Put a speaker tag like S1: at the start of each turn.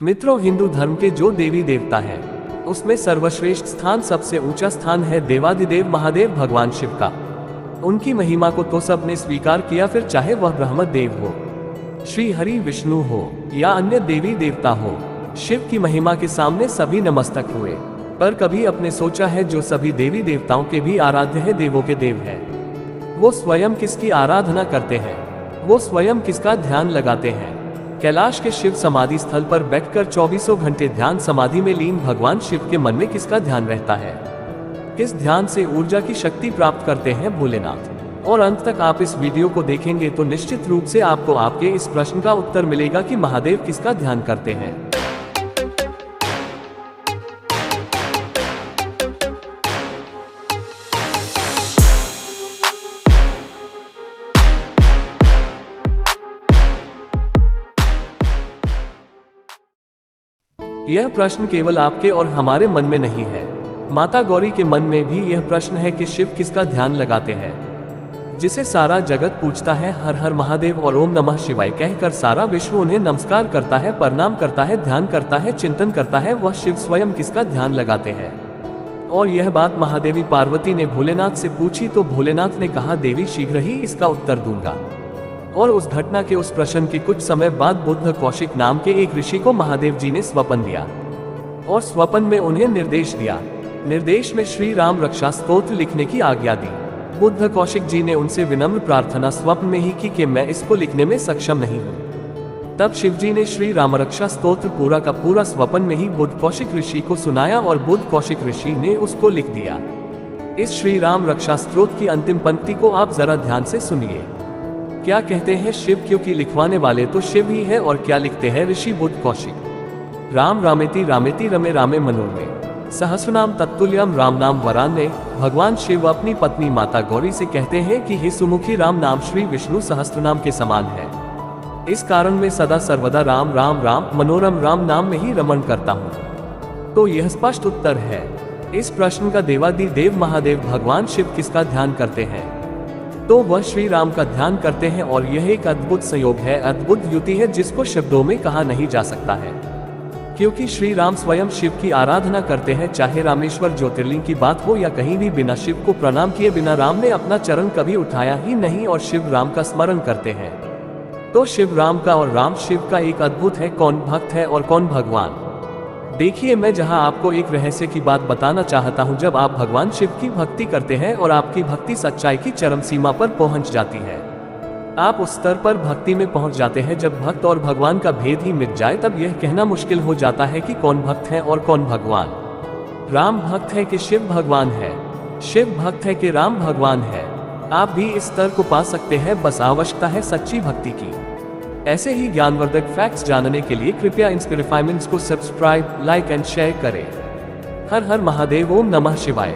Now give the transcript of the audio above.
S1: मित्रों, हिंदू धर्म के जो देवी देवता हैं, उसमें सर्वश्रेष्ठ स्थान, सबसे ऊंचा स्थान है देवादिदेव महादेव भगवान शिव का। उनकी महिमा को तो सबने स्वीकार किया, फिर चाहे वह ब्रह्म देव हो, श्री हरि विष्णु हो या अन्य देवी देवता हो, शिव की महिमा के सामने सभी नमस्तक हुए। पर कभी अपने सोचा है, जो सभी देवी देवताओं के भी आराध्य है, देवों के देव है, वो स्वयं किसकी आराधना करते हैं? वो स्वयं किसका ध्यान लगाते हैं? कैलाश के शिव समाधि स्थल पर बैठकर 24 घंटे ध्यान समाधि में लीन भगवान शिव के मन में किसका ध्यान रहता है? किस ध्यान से ऊर्जा की शक्ति प्राप्त करते हैं भोलेनाथ? और अंत तक आप इस वीडियो को देखेंगे तो निश्चित रूप से आपको आपके इस प्रश्न का उत्तर मिलेगा कि महादेव किसका ध्यान करते हैं। यह प्रश्न केवल आपके और हमारे मन में नहीं है, माता गौरी के मन में भी यह प्रश्न है कि शिव किसका ध्यान लगाते हैं। जिसे सारा जगत पूछता है, हर हर महादेव और ओम नमः शिवाय कहकर सारा विश्व उन्हें नमस्कार करता है, प्रणाम करता है, ध्यान करता है, चिंतन करता है, वह शिव स्वयं किसका ध्यान लगाते हैं। और यह बात महादेवी पार्वती ने भोलेनाथ से पूछी तो भोलेनाथ ने कहा, देवी शीघ्र ही इसका उत्तर दूंगा। और उस घटना के उस प्रश्न के कुछ समय बाद बुद्ध कौशिक नाम के एक ऋषि को महादेव जी ने स्वप्न दिया और स्वप्न में उन्हें निर्देश दिया। निर्देश में श्री राम रक्षा स्तोत्र लिखने की आज्ञा दी। बुद्ध कौशिक जी ने उनसे विनम्र प्रार्थना स्वप्न में ही की कि मैं इसको लिखने में सक्षम नहीं हूँ। तब शिव जी ने श्री राम रक्षा स्तोत्र पूरा का पूरा स्वप्न में ही बुद्ध कौशिक ऋषि को सुनाया और बुद्ध कौशिक ऋषि ने उसको लिख दिया। इस श्री राम रक्षा स्तोत्र की अंतिम पंक्ति को आप जरा ध्यान से सुनिए। क्या कहते हैं शिव, क्योंकि लिखवाने वाले तो शिव ही है, और क्या लिखते हैं ऋषि बुद्ध कौशिक? राम रामेति रामेति रमे रामे मनोरमे सहस्रनाम तत्तुल्यम राम नाम वरान्ने। भगवान शिव अपनी पत्नी माता गौरी से कहते हैं कि हे सुमुखी, राम नाम श्री विष्णु सहस्त्रनाम के समान है। इस कारण मैं सदा सर्वदा राम राम राम मनोरम राम नाम में ही रमण करता हूँ। तो यह स्पष्ट उत्तर है इस प्रश्न का, देवादिदेव महादेव भगवान शिव किसका ध्यान करते हैं? तो वह श्री राम का ध्यान करते हैं। और यह एक अद्भुत संयोग है, अद्भुत युति है, जिसको शब्दों में कहा नहीं जा सकता है। क्योंकि श्री राम स्वयं शिव की आराधना करते हैं, चाहे रामेश्वर ज्योतिर्लिंग की बात हो या कहीं भी। बिना शिव को प्रणाम किए बिना राम ने अपना चरण कभी उठाया ही नहीं, और शिव राम का स्मरण करते हैं। तो शिव राम का और राम शिव का एक अद्भुत है, कौन भक्त है और कौन भगवान। देखिए, मैं जहां आपको एक रहस्य की बात बताना चाहता हूं। जब आप भगवान शिव की भक्ति करते हैं और आपकी भक्ति सच्चाई की चरम सीमा पर पहुंच जाती है, आप उस स्तर पर भक्ति में पहुंच जाते हैं जब भक्त और भगवान का भेद ही मिट जाए, तब यह कहना मुश्किल हो जाता है कि कौन भक्त है और कौन भगवान। राम भक्त है कि शिव भगवान है? शिव भक्त है कि राम भगवान है? आप भी इस स्तर को पा सकते हैं, बस आवश्यकता है सच्ची भक्ति की। ऐसे ही ज्ञानवर्धक फैक्ट्स जानने के लिए कृपया इंस्पिरिफाइमेंट्स को सब्सक्राइब, लाइक एंड शेयर करें। हर हर महादेव, ओम नमः शिवाय।